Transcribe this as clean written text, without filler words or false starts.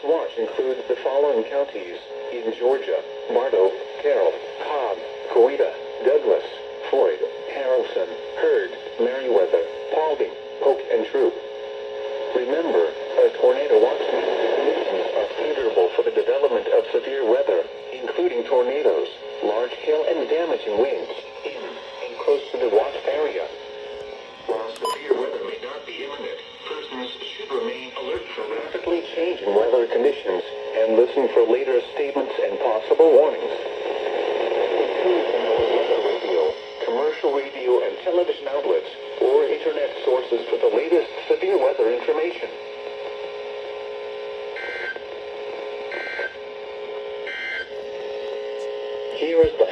watch includes the following counties in Georgia: Bartow, Carroll, Cobb, Coweta, Douglas, Floyd, Haralson, Heard, Meriwether, Paulding, Polk, and Troup. Remember, a tornado watch means the conditions are favorable for the development of severe weather, including tornadoes, large hail, and damaging winds in and close to the watch area. While severe weather may not be imminent, persons should remain alert for rapidly changing weather conditions and listen for later statements and possible warnings. Weather radio, commercial radio and television outlets, or internet sources for the latest severe weather information. Here is the